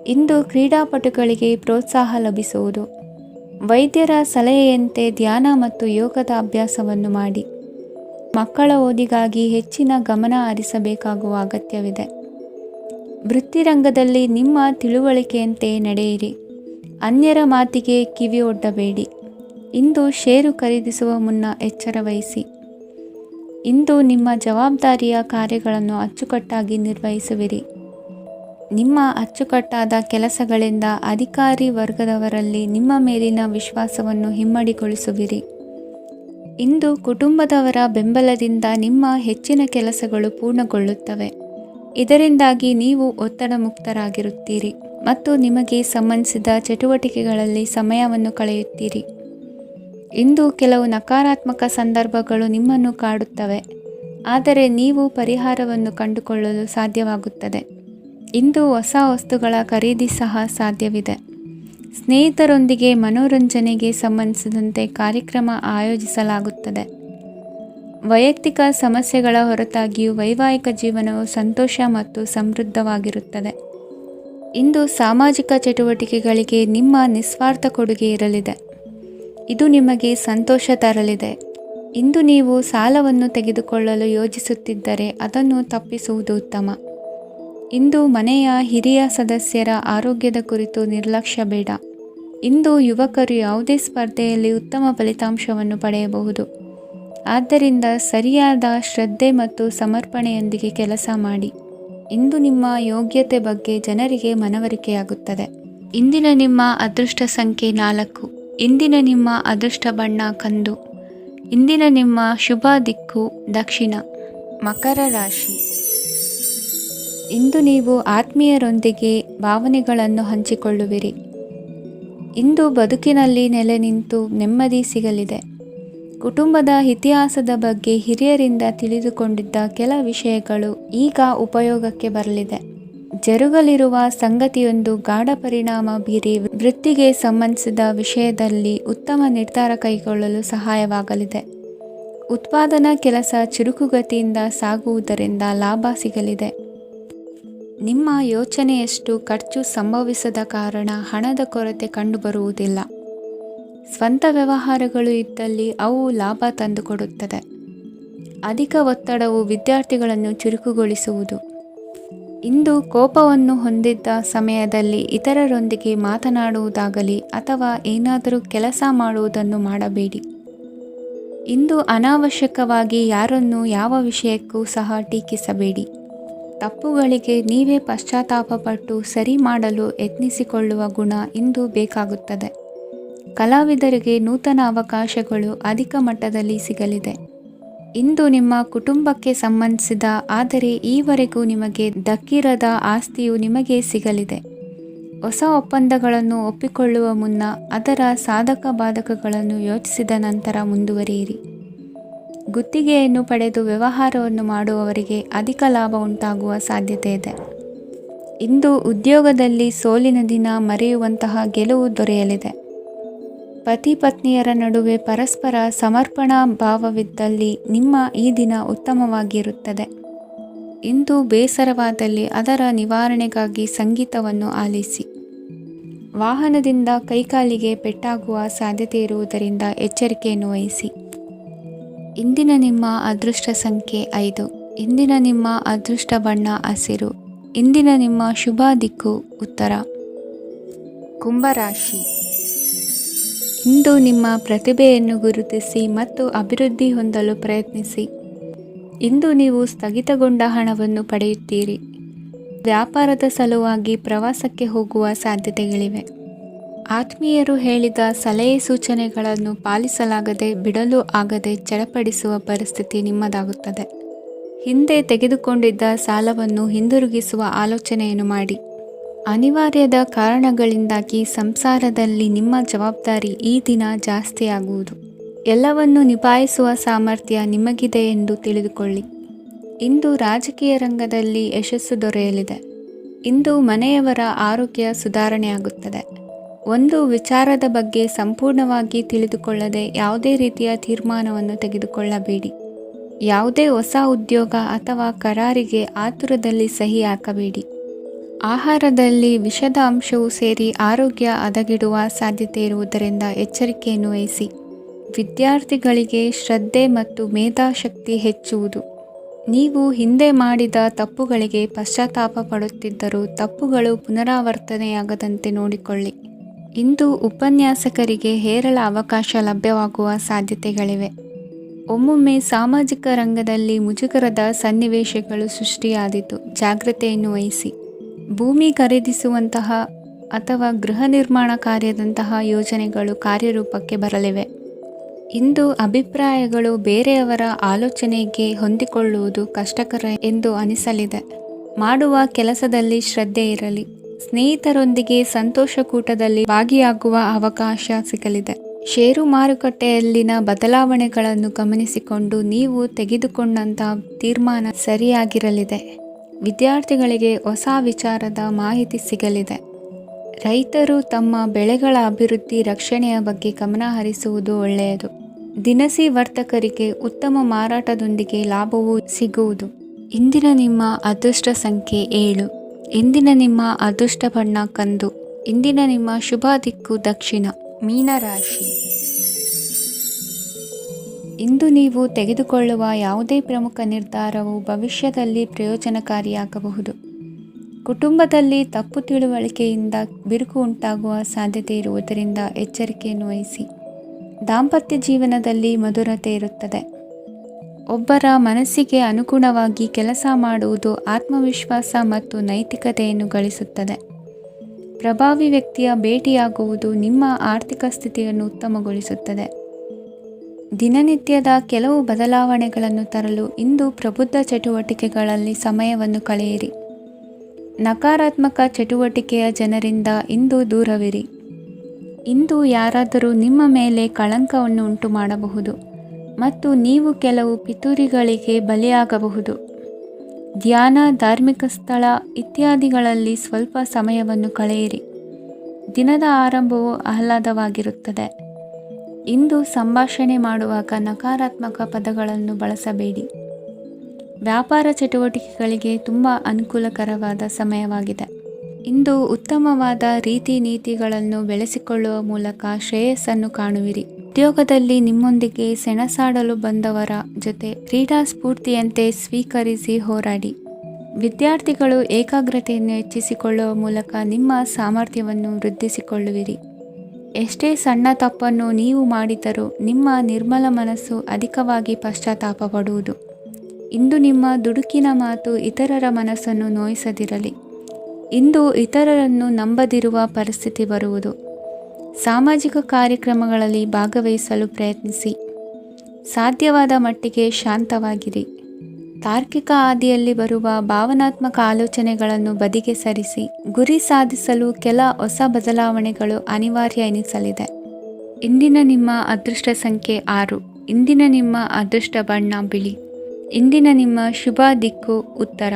ಇಂದು ಕ್ರೀಡಾಪಟುಗಳಿಗೆ ಪ್ರೋತ್ಸಾಹ ಲಭಿಸುವುದು. ವೈದ್ಯರ ಸಲಹೆಯಂತೆ ಧ್ಯಾನ ಮತ್ತು ಯೋಗದ ಅಭ್ಯಾಸವನ್ನು ಮಾಡಿ. ಮಕ್ಕಳ ಓದಿಗಾಗಿ ಹೆಚ್ಚಿನ ಗಮನ ಹರಿಸಬೇಕಾಗುವ ಅಗತ್ಯವಿದೆ. ವೃತ್ತಿರಂಗದಲ್ಲಿ ನಿಮ್ಮ ತಿಳುವಳಿಕೆಯಂತೆ ನಡೆಯಿರಿ. ಅನ್ಯರ ಮಾತಿಗೆ ಕಿವಿ ಒಡ್ಡಬೇಡಿ. ಇಂದು ಷೇರು ಖರೀದಿಸುವ ಮುನ್ನ ಎಚ್ಚರ ವಹಿಸಿ. ಇಂದು ನಿಮ್ಮ ಜವಾಬ್ದಾರಿಯ ಕಾರ್ಯಗಳನ್ನು ಅಚ್ಚುಕಟ್ಟಾಗಿ ನಿರ್ವಹಿಸುವಿರಿ. ನಿಮ್ಮ ಅಚ್ಚುಕಟ್ಟಾದ ಕೆಲಸಗಳಿಂದ ಅಧಿಕಾರಿ ವರ್ಗದವರಲ್ಲಿ ನಿಮ್ಮ ಮೇಲಿನ ವಿಶ್ವಾಸವನ್ನು ಇಮ್ಮಡಿಗೊಳಿಸುವಿರಿ. ಇಂದು ಕುಟುಂಬದವರ ಬೆಂಬಲದಿಂದ ನಿಮ್ಮ ಹೆಚ್ಚಿನ ಕೆಲಸಗಳು ಪೂರ್ಣಗೊಳ್ಳುತ್ತವೆ. ಇದರಿಂದಾಗಿ ನೀವು ಒತ್ತಡ ಮುಕ್ತರಾಗಿರುತ್ತೀರಿ ಮತ್ತು ನಿಮಗೆ ಸಂಬಂಧಿಸಿದ ಚಟುವಟಿಕೆಗಳಲ್ಲಿ ಸಮಯವನ್ನು ಕಳೆಯುತ್ತೀರಿ. ಇಂದು ಕೆಲವು ನಕಾರಾತ್ಮಕ ಸಂದರ್ಭಗಳು ನಿಮ್ಮನ್ನು ಕಾಡುತ್ತವೆ, ಆದರೆ ನೀವು ಪರಿಹಾರವನ್ನು ಕಂಡುಕೊಳ್ಳಲು ಸಾಧ್ಯವಾಗುತ್ತದೆ. ಇಂದು ಹೊಸ ವಸ್ತುಗಳ ಖರೀದಿ ಸಹ ಸಾಧ್ಯವಿದೆ. ಸ್ನೇಹಿತರೊಂದಿಗೆ ಮನೋರಂಜನೆಗೆ ಸಂಬಂಧಿಸಿದಂತೆ ಕಾರ್ಯಕ್ರಮ ಆಯೋಜಿಸಲಾಗುತ್ತದೆ. ವೈಯಕ್ತಿಕ ಸಮಸ್ಯೆಗಳ ಹೊರತಾಗಿಯೂ ವೈವಾಹಿಕ ಜೀವನವು ಸಂತೋಷ ಮತ್ತು ಸಮೃದ್ಧವಾಗಿರುತ್ತದೆ. ಇಂದು ಸಾಮಾಜಿಕ ಚಟುವಟಿಕೆಗಳಿಗೆ ನಿಮ್ಮ ನಿಸ್ವಾರ್ಥ ಕೊಡುಗೆ ಇರಲಿದೆ. ಇದು ನಿಮಗೆ ಸಂತೋಷ ತರಲಿದೆ. ಇಂದು ನೀವು ಸಾಲವನ್ನು ತೆಗೆದುಕೊಳ್ಳಲು ಯೋಜಿಸುತ್ತಿದ್ದರೆ ಅದನ್ನು ತಪ್ಪಿಸುವುದು ಉತ್ತಮ. ಇಂದು ಮನೆಯ ಹಿರಿಯ ಸದಸ್ಯರ ಆರೋಗ್ಯದ ಕುರಿತು ನಿರ್ಲಕ್ಷ್ಯ ಬೇಡ. ಇಂದು ಯುವಕರು ಯಾವುದೇ ಸ್ಪರ್ಧೆಯಲ್ಲಿ ಉತ್ತಮ ಫಲಿತಾಂಶವನ್ನು ಪಡೆಯಬಹುದು. ಆದ್ದರಿಂದ ಸರಿಯಾದ ಶ್ರದ್ಧೆ ಮತ್ತು ಸಮರ್ಪಣೆಯೊಂದಿಗೆ ಕೆಲಸ ಮಾಡಿ. ಇಂದು ನಿಮ್ಮ ಯೋಗ್ಯತೆ ಬಗ್ಗೆ ಜನರಿಗೆ ಮನವರಿಕೆಯಾಗುತ್ತದೆ. ಇಂದಿನ ನಿಮ್ಮ ಅದೃಷ್ಟ ಸಂಖ್ಯೆ 4. ಇಂದಿನ ನಿಮ್ಮ ಅದೃಷ್ಟ ಬಣ್ಣ ಕಂದು. ಇಂದಿನ ನಿಮ್ಮ ಶುಭ ದಿಕ್ಕು ದಕ್ಷಿಣ. ಮಕರ ರಾಶಿ. ಇಂದು ನೀವು ಆತ್ಮೀಯರೊಂದಿಗೆ ಭಾವನೆಗಳನ್ನು ಹಂಚಿಕೊಳ್ಳುವಿರಿ. ಇಂದು ಬದುಕಿನಲ್ಲಿ ನೆಲೆ ನಿಂತು ನೆಮ್ಮದಿ ಸಿಗಲಿದೆ. ಕುಟುಂಬದ ಇತಿಹಾಸದ ಬಗ್ಗೆ ಹಿರಿಯರಿಂದ ತಿಳಿದುಕೊಂಡಿದ್ದ ಕೆಲ ವಿಷಯಗಳು ಈಗ ಉಪಯೋಗಕ್ಕೆ ಬರಲಿದೆ. ಜರುಗಲಿರುವ ಸಂಗತಿಯೊಂದು ಗಾಢ ಪರಿಣಾಮ ಬೀರಿ ವೃತ್ತಿಗೆ ಸಂಬಂಧಿಸಿದ ವಿಷಯದಲ್ಲಿ ಉತ್ತಮ ನಿರ್ಧಾರ ಕೈಗೊಳ್ಳಲು ಸಹಾಯವಾಗಲಿದೆ. ಉತ್ಪಾದನಾ ಕೆಲಸ ಚುರುಕುಗತಿಯಿಂದ ಸಾಗುವುದರಿಂದ ಲಾಭ ಸಿಗಲಿದೆ. ನಿಮ್ಮ ಯೋಚನೆಯಷ್ಟು ಖರ್ಚು ಸಂಭವಿಸದ ಕಾರಣ ಹಣದ ಕೊರತೆ ಕಂಡುಬರುವುದಿಲ್ಲ. ಸ್ವಂತ ವ್ಯವಹಾರಗಳು ಇದ್ದಲ್ಲಿ ಅವು ಲಾಭ ತಂದುಕೊಡುತ್ತದೆ. ಅಧಿಕ ಒತ್ತಡವು ವಿದ್ಯಾರ್ಥಿಗಳನ್ನು ಚುರುಕುಗೊಳಿಸುವುದು. ಇಂದು ಕೋಪವನ್ನು ಹೊಂದಿದ್ದ ಸಮಯದಲ್ಲಿ ಇತರರೊಂದಿಗೆ ಮಾತನಾಡುವುದಾಗಲಿ ಅಥವಾ ಏನಾದರೂ ಕೆಲಸ ಮಾಡುವುದನ್ನು ಮಾಡಬೇಡಿ. ಇಂದು ಅನಾವಶ್ಯಕವಾಗಿ ಯಾರನ್ನೂ ಯಾವ ವಿಷಯಕ್ಕೂ ಸಹ ಟೀಕಿಸಬೇಡಿ. ತಪ್ಪುಗಳಿಗೆ ನೀವೇ ಪಶ್ಚಾತ್ತಾಪಪಟ್ಟು ಸರಿ ಮಾಡಲು ಯತ್ನಿಸಿಕೊಳ್ಳುವ ಗುಣ ಇಂದು ಬೇಕಾಗುತ್ತದೆ. ಕಲಾವಿದರಿಗೆ ನೂತನ ಅವಕಾಶಗಳು ಅಧಿಕ ಮಟ್ಟದಲ್ಲಿ ಸಿಗಲಿದೆ. ಇಂದು ನಿಮ್ಮ ಕುಟುಂಬಕ್ಕೆ ಸಂಬಂಧಿಸಿದ ಆದರೆ ಈವರೆಗೂ ನಿಮಗೆ ದಕ್ಕಿರದ ಆಸ್ತಿಯು ನಿಮಗೆ ಸಿಗಲಿದೆ. ಹೊಸ ಒಪ್ಪಂದಗಳನ್ನು ಒಪ್ಪಿಕೊಳ್ಳುವ ಮುನ್ನ ಅದರ ಸಾಧಕ ಬಾಧಕಗಳನ್ನು ಯೋಚಿಸಿದ ನಂತರ ಮುಂದುವರಿಯಿರಿ. ಗುತ್ತಿಗೆಯನ್ನು ಪಡೆದು ವ್ಯವಹಾರವನ್ನು ಮಾಡುವವರಿಗೆ ಅಧಿಕ ಲಾಭ ಉಂಟಾಗುವ ಸಾಧ್ಯತೆ ಇದೆ. ಇಂದು ಉದ್ಯೋಗದಲ್ಲಿ ಸೋಲಿನ ದಿನ ಮರೆಯುವಂತಹ ಗೆಲುವು ದೊರೆಯಲಿದೆ. ಪತಿ ಪತ್ನಿಯರ ನಡುವೆ ಪರಸ್ಪರ ಸಮರ್ಪಣಾ ಭಾವವಿದ್ದಲ್ಲಿ ನಿಮ್ಮ ಈ ದಿನ ಉತ್ತಮವಾಗಿರುತ್ತದೆ. ಇಂದು ಬೇಸರವಾದಲ್ಲಿ ಅದರ ನಿವಾರಣೆಗಾಗಿ ಸಂಗೀತವನ್ನು ಆಲಿಸಿ. ವಾಹನದಿಂದ ಕೈಕಾಲಿಗೆ ಪೆಟ್ಟಾಗುವ ಸಾಧ್ಯತೆ ಇರುವುದರಿಂದ ಎಚ್ಚರಿಕೆಯನ್ನು ವಹಿಸಿ. ಇಂದಿನ ನಿಮ್ಮ ಅದೃಷ್ಟ ಸಂಖ್ಯೆ 5. ಇಂದಿನ ನಿಮ್ಮ ಅದೃಷ್ಟ ಬಣ್ಣ ಹಸಿರು. ಇಂದಿನ ನಿಮ್ಮ ಶುಭ ದಿಕ್ಕು ಉತ್ತರ. ಕುಂಭರಾಶಿ. ಇಂದು ನಿಮ್ಮ ಪ್ರತಿಭೆಯನ್ನು ಗುರುತಿಸಿ ಮತ್ತು ಅಭಿವೃದ್ಧಿ ಹೊಂದಲು ಪ್ರಯತ್ನಿಸಿ. ಇಂದು ನೀವು ಸ್ಥಗಿತಗೊಂಡ ಹಣವನ್ನು ಪಡೆಯುತ್ತೀರಿ. ವ್ಯಾಪಾರದ ಸಲುವಾಗಿ ಪ್ರವಾಸಕ್ಕೆ ಹೋಗುವ ಸಾಧ್ಯತೆಗಳಿವೆ. ಆತ್ಮೀಯರು ಹೇಳಿದ ಸಲಹೆ ಸೂಚನೆಗಳನ್ನು ಪಾಲಿಸಲಾಗದೆ ಬಿಡಲು ಆಗದೆ ಚಡಪಡಿಸುವ ಪರಿಸ್ಥಿತಿ ನಿಮ್ಮದಾಗುತ್ತದೆ. ಹಿಂದೆ ತೆಗೆದುಕೊಂಡಿದ್ದ ಸಾಲವನ್ನು ಹಿಂದಿರುಗಿಸುವ ಆಲೋಚನೆಯನ್ನು ಮಾಡಿ. ಅನಿವಾರ್ಯದ ಕಾರಣಗಳಿಂದಾಗಿ ಸಂಸಾರದಲ್ಲಿ ನಿಮ್ಮ ಜವಾಬ್ದಾರಿ ಈ ದಿನ ಜಾಸ್ತಿಯಾಗುವುದು. ಎಲ್ಲವನ್ನು ನಿಭಾಯಿಸುವ ಸಾಮರ್ಥ್ಯ ನಿಮಗಿದೆ ಎಂದು ತಿಳಿದುಕೊಳ್ಳಿ. ಇಂದು ರಾಜಕೀಯ ರಂಗದಲ್ಲಿ ಯಶಸ್ಸು ದೊರೆಯಲಿದೆ. ಇಂದು ಮನೆಯವರ ಆರೋಗ್ಯ ಸುಧಾರಣೆಯಾಗುತ್ತದೆ. ಒಂದು ವಿಚಾರದ ಬಗ್ಗೆ ಸಂಪೂರ್ಣವಾಗಿ ತಿಳಿದುಕೊಳ್ಳದೆ ಯಾವುದೇ ರೀತಿಯ ತೀರ್ಮಾನವನ್ನು ತೆಗೆದುಕೊಳ್ಳಬೇಡಿ. ಯಾವುದೇ ಹೊಸ ಉದ್ಯೋಗ ಅಥವಾ ಕರಾರಿಗೆ ಆತುರದಲ್ಲಿ ಸಹಿ ಹಾಕಬೇಡಿ. ಆಹಾರದಲ್ಲಿ ವಿಷದ ಅಂಶವು ಸೇರಿ ಆರೋಗ್ಯ ಹದಗೆಡುವ ಸಾಧ್ಯತೆ ಇರುವುದರಿಂದ ಎಚ್ಚರಿಕೆಯನ್ನು ವಹಿಸಿ. ವಿದ್ಯಾರ್ಥಿಗಳಿಗೆ ಶ್ರದ್ಧೆ ಮತ್ತು ಮೇಧಾಶಕ್ತಿ ಹೆಚ್ಚುವುದು. ನೀವು ಹಿಂದೆ ಮಾಡಿದ ತಪ್ಪುಗಳಿಗೆ ಪಶ್ಚಾತ್ತಾಪ ಪಡುತ್ತಿದ್ದರೂ ತಪ್ಪುಗಳು ಪುನರಾವರ್ತನೆಯಾಗದಂತೆ ನೋಡಿಕೊಳ್ಳಿ. ಇಂದು ಉಪನ್ಯಾಸಕರಿಗೆ ಹೇರಳ ಅವಕಾಶ ಲಭ್ಯವಾಗುವ ಸಾಧ್ಯತೆಗಳಿವೆ. ಒಮ್ಮೊಮ್ಮೆ ಸಾಮಾಜಿಕ ರಂಗದಲ್ಲಿ ಮುಜುಗರದ ಸನ್ನಿವೇಶಗಳು ಸೃಷ್ಟಿಯಾದೀತು. ಜಾಗ್ರತೆಯನ್ನು ವಹಿಸಿ. ಭೂಮಿ ಖರೀದಿಸುವಂತಹ ಅಥವಾ ಗೃಹ ನಿರ್ಮಾಣ ಕಾರ್ಯದಂತಹ ಯೋಜನೆಗಳು ಕಾರ್ಯರೂಪಕ್ಕೆ ಬರಲಿವೆ. ಇಂದು ಅಭಿಪ್ರಾಯಗಳು ಬೇರೆಯವರ ಆಲೋಚನೆಗೆ ಹೊಂದಿಕೊಳ್ಳುವುದು ಕಷ್ಟಕರ ಎಂದು ಅನಿಸಲಿದೆ. ಮಾಡುವ ಕೆಲಸದಲ್ಲಿ ಶ್ರದ್ಧೆ ಇರಲಿ. ಸ್ನೇಹಿತರೊಂದಿಗೆ ಸಂತೋಷಕೂಟದಲ್ಲಿ ಭಾಗಿಯಾಗುವ ಅವಕಾಶ ಸಿಗಲಿದೆ. ಷೇರು ಮಾರುಕಟ್ಟೆಯಲ್ಲಿನ ಬದಲಾವಣೆಗಳನ್ನು ಗಮನಿಸಿಕೊಂಡು ನೀವು ತೆಗೆದುಕೊಂಡಂತಹ ತೀರ್ಮಾನ ಸರಿಯಾಗಿರಲಿದೆ. ವಿದ್ಯಾರ್ಥಿಗಳಿಗೆ ಹೊಸ ವಿಚಾರದ ಮಾಹಿತಿ ಸಿಗಲಿದೆ. ರೈತರು ತಮ್ಮ ಬೆಳೆಗಳ ಅಭಿವೃದ್ಧಿ ರಕ್ಷಣೆಯ ಬಗ್ಗೆ ಗಮನ ಹರಿಸುವುದು ಒಳ್ಳೆಯದು. ದಿನಸಿ ವರ್ತಕರಿಗೆ ಉತ್ತಮ ಮಾರಾಟದೊಂದಿಗೆ ಲಾಭವೂ ಸಿಗುವುದು. ಇಂದಿನ ನಿಮ್ಮ ಅದೃಷ್ಟ ಸಂಖ್ಯೆ 7. ಇಂದಿನ ನಿಮ್ಮ ಅದೃಷ್ಟ ಬಣ್ಣ ಕಂದು. ಇಂದಿನ ನಿಮ್ಮ ಶುಭ ದಿಕ್ಕು ದಕ್ಷಿಣ. ಮೀನರಾಶಿ. ಇಂದು ನೀವು ತೆಗೆದುಕೊಳ್ಳುವ ಯಾವುದೇ ಪ್ರಮುಖ ನಿರ್ಧಾರವು ಭವಿಷ್ಯದಲ್ಲಿ ಪ್ರಯೋಜನಕಾರಿಯಾಗಬಹುದು. ಕುಟುಂಬದಲ್ಲಿ ತಪ್ಪು ತಿಳುವಳಿಕೆಯಿಂದ ಬಿರುಕು ಉಂಟಾಗುವ ಸಾಧ್ಯತೆ ಇರುವುದರಿಂದ ಎಚ್ಚರಿಕೆಯನ್ನು ವಹಿಸಿ. ದಾಂಪತ್ಯ ಜೀವನದಲ್ಲಿ ಮಧುರತೆ ಇರುತ್ತದೆ. ಒಬ್ಬರ ಮನಸ್ಸಿಗೆ ಅನುಗುಣವಾಗಿ ಕೆಲಸ ಮಾಡುವುದು ಆತ್ಮವಿಶ್ವಾಸ ಮತ್ತು ನೈತಿಕತೆಯನ್ನು ಗಳಿಸುತ್ತದೆ. ಪ್ರಭಾವಿ ವ್ಯಕ್ತಿಯ ಭೇಟಿಯಾಗುವುದು ನಿಮ್ಮ ಆರ್ಥಿಕ ಸ್ಥಿತಿಯನ್ನು ಉತ್ತಮಗೊಳಿಸುತ್ತದೆ. ದಿನನಿತ್ಯದ ಕೆಲವು ಬದಲಾವಣೆಗಳನ್ನು ತರಲು ಇಂದು ಪ್ರಬುದ್ಧ ಚಟುವಟಿಕೆಗಳಲ್ಲಿ ಸಮಯವನ್ನು ಕಳೆಯಿರಿ. ನಕಾರಾತ್ಮಕ ಚಟುವಟಿಕೆಯ ಜನರಿಂದ ಇಂದು ದೂರವಿರಿ. ಇಂದು ಯಾರಾದರೂ ನಿಮ್ಮ ಮೇಲೆ ಕಳಂಕವನ್ನು ಉಂಟು ಮಾಡಬಹುದು ಮತ್ತು ನೀವು ಕೆಲವು ಪಿತೂರಿಗಳಿಗೆ ಬಲಿಯಾಗಬಹುದು. ಧ್ಯಾನ, ಧಾರ್ಮಿಕ ಸ್ಥಳ ಇತ್ಯಾದಿಗಳಲ್ಲಿ ಸ್ವಲ್ಪ ಸಮಯವನ್ನು ಕಳೆಯಿರಿ. ದಿನದ ಆರಂಭವು ಆಹ್ಲಾದವಾಗಿರುತ್ತದೆ. ಇಂದು ಸಂಭಾಷಣೆ ಮಾಡುವಾಗ ನಕಾರಾತ್ಮಕ ಪದಗಳನ್ನು ಬಳಸಬೇಡಿ. ವ್ಯಾಪಾರ ಚಟುವಟಿಕೆಗಳಿಗೆ ತುಂಬ ಅನುಕೂಲಕರವಾದ ಸಮಯವಾಗಿದೆ. ಇಂದು ಉತ್ತಮವಾದ ರೀತಿ ನೀತಿಗಳನ್ನು ಬೆಳೆಸಿಕೊಳ್ಳುವ ಮೂಲಕ ಶ್ರೇಯಸ್ಸನ್ನು ಕಾಣುವಿರಿ. ಉದ್ಯೋಗದಲ್ಲಿ ನಿಮ್ಮೊಂದಿಗೆ ಸೆಣಸಾಡಲು ಬಂದವರ ಜೊತೆ ಕ್ರೀಡಾ ಸ್ಫೂರ್ತಿಯಂತೆ ಸ್ವೀಕರಿಸಿ ಹೋರಾಡಿ. ವಿದ್ಯಾರ್ಥಿಗಳು ಏಕಾಗ್ರತೆಯನ್ನು ಹೆಚ್ಚಿಸಿಕೊಳ್ಳುವ ಮೂಲಕ ನಿಮ್ಮ ಸಾಮರ್ಥ್ಯವನ್ನು ವೃದ್ಧಿಸಿಕೊಳ್ಳುವಿರಿ. ಎಷ್ಟೇ ಸಣ್ಣ ತಪ್ಪನ್ನು ನೀವು ಮಾಡಿದರೂ ನಿಮ್ಮ ನಿರ್ಮಲ ಮನಸ್ಸು ಅಧಿಕವಾಗಿ ಪಶ್ಚಾತ್ತಾಪ ಪಡುವುದು. ಇಂದು ನಿಮ್ಮ ದುಡುಕಿನ ಮಾತು ಇತರರ ಮನಸ್ಸನ್ನು ನೋಯಿಸದಿರಲಿ. ಇಂದು ಇತರರನ್ನು ನಂಬದಿರುವ ಪರಿಸ್ಥಿತಿ ಬರುವುದು. ಸಾಮಾಜಿಕ ಕಾರ್ಯಕ್ರಮಗಳಲ್ಲಿ ಭಾಗವಹಿಸಲು ಪ್ರಯತ್ನಿಸಿ. ಸಾಧ್ಯವಾದ ಮಟ್ಟಿಗೆ ಶಾಂತವಾಗಿರಿ. ತಾರ್ಕಿಕ ಹಾದಿಯಲ್ಲಿ ಬರುವ ಭಾವನಾತ್ಮಕ ಆಲೋಚನೆಗಳನ್ನು ಬದಿಗೆ ಸರಿಸಿ. ಗುರಿ ಸಾಧಿಸಲು ಕೆಲ ಹೊಸ ಬದಲಾವಣೆಗಳು ಅನಿವಾರ್ಯ ಎನಿಸಲಿದೆ. ಇಂದಿನ ನಿಮ್ಮ ಅದೃಷ್ಟ ಸಂಖ್ಯೆ 6. ಇಂದಿನ ನಿಮ್ಮ ಅದೃಷ್ಟ ಬಣ್ಣ ಬಿಳಿ. ಇಂದಿನ ನಿಮ್ಮ ಶುಭ ದಿಕ್ಕು ಉತ್ತರ.